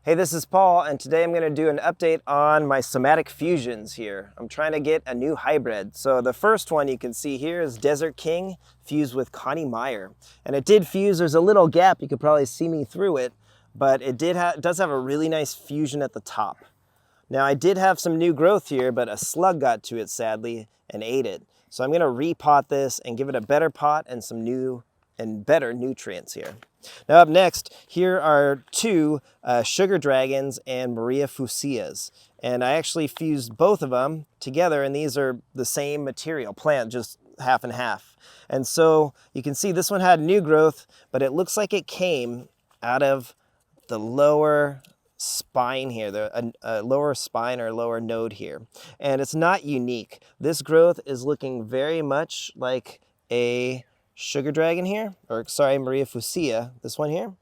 Hey, this is Paul, and today I'm going to do an update on my somatic fusions here. I'm trying to get a new hybrid. So the first one you can see here is Desert King fused with Connie Meyer. And it did fuse. There's a little gap. You could probably see me through it, but it does have a really nice fusion at the top. Now I did have some new growth here, but a slug got to it sadly and ate it. So I'm going to repot this and give it a better pot and some new and better nutrients here. Now up next, here are two Sugar Dragons and Maria Fusias. And I actually fused both of them together, and these are the same material, plant, just half and half. And so you can see this one had new growth, but it looks like it came out of the lower spine here, the lower spine or lower node here. And it's not unique. This growth is looking very much like a Sugar Dragon here, or sorry, Maria Fusia, this one here.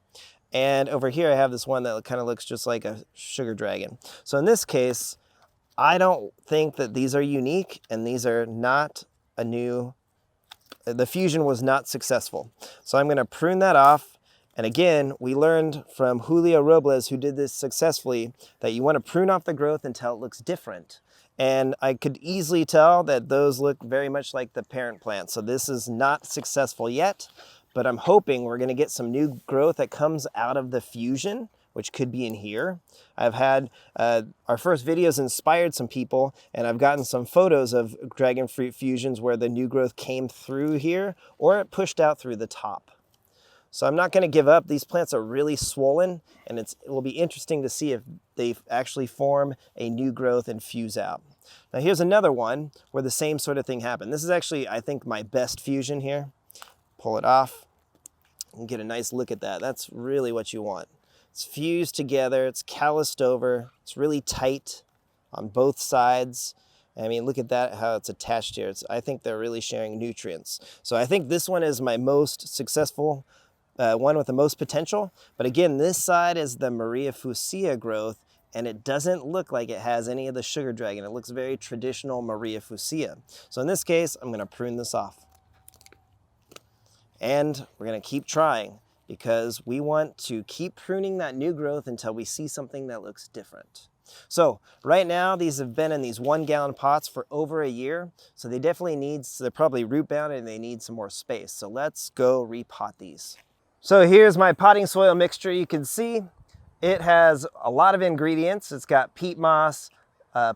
And over here I have this one that kind of looks just like a Sugar Dragon. So in this case, I don't think that these are unique, and these are not a new, the fusion was not successful. So I'm going to prune that off. And again, we learned from Julio Robles, who did this successfully, that you want to prune off the growth until it looks different. And I could easily tell that those look very much like the parent plant. So this is not successful yet, but I'm hoping we're going to get some new growth that comes out of the fusion, which could be in here. I've had, our first videos inspired some people, and I've gotten some photos of dragon fruit fusions where the new growth came through here, or it pushed out through the top. So I'm not going to give up. These plants are really swollen, and it will be interesting to see if they actually form a new growth and fuse out. Now here's another one where the same sort of thing happened. This is actually, I think, my best fusion here. Pull it off and get a nice look at that. That's really what you want. It's fused together. It's calloused over. It's really tight on both sides. I mean, look at that, how it's attached here. I think they're really sharing nutrients. So I think this one is my most successful one with the most potential. But again, this side is the Maria Fusia growth, and it doesn't look like it has any of the Sugar Dragon. It looks very traditional Maria Fusia. So in this case, I'm going to prune this off. And we're going to keep trying, because we want to keep pruning that new growth until we see something that looks different. So right now, these have been in these 1-gallon pots for over a year. So they definitely need, they're probably root bound and they need some more space. So let's go repot these. So here's my potting soil mixture. You can see it has a lot of ingredients. It's got peat moss,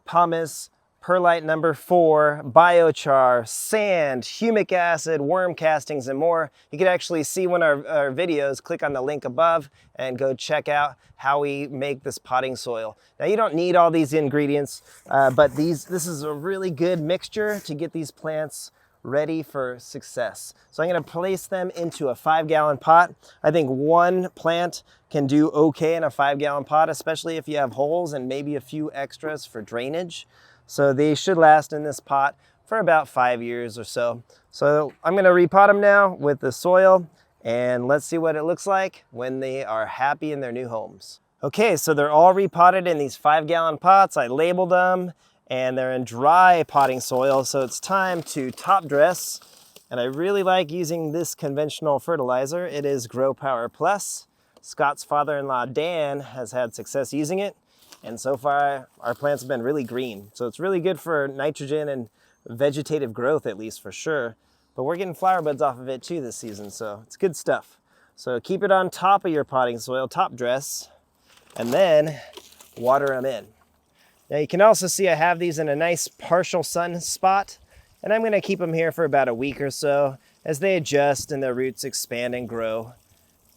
pumice, perlite number 4, biochar, sand, humic acid, worm castings, and more. You can actually see one of our videos. Click on the link above and go check out how we make this potting soil. Now you don't need all these ingredients, but this is a really good mixture to get these plants ready for success. So I'm going to place them into a 5-gallon pot. I think one plant can do okay in a 5-gallon pot, especially if you have holes and maybe a few extras for drainage. So they should last in this pot for about 5 years or so. So I'm going to repot them now with the soil, and let's see what it looks like when they are happy in their new homes. Okay, so they're all repotted in these 5-gallon pots. I labeled them, and they're in dry potting soil, so it's time to top dress. And I really like using this conventional fertilizer. It is Grow Power Plus. Scott's father-in-law Dan has had success using it, and so far our plants have been really green. So it's really good for nitrogen and vegetative growth, at least for sure. But we're getting flower buds off of it too this season, so it's good stuff. So keep it on top of your potting soil, top dress, and then water them in. Now you can also see I have these in a nice partial sun spot, and I'm going to keep them here for about a week or so as they adjust and their roots expand and grow,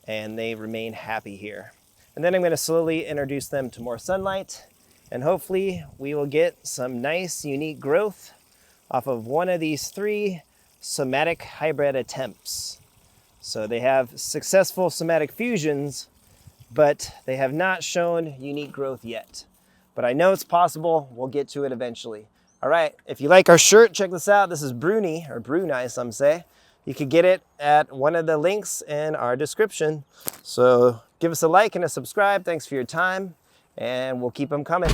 and they remain happy here. And then I'm going to slowly introduce them to more sunlight, and hopefully we will get some nice unique growth off of one of these 3 somatic hybrid attempts. So they have successful somatic fusions, but they have not shown unique growth yet. But I know it's possible. We'll get to it eventually. All right, if you like our shirt, check this out. This is Bruni, or Bruni, some say. You could get it at one of the links in our description. So give us a like and a subscribe. Thanks for your time, and we'll keep them coming.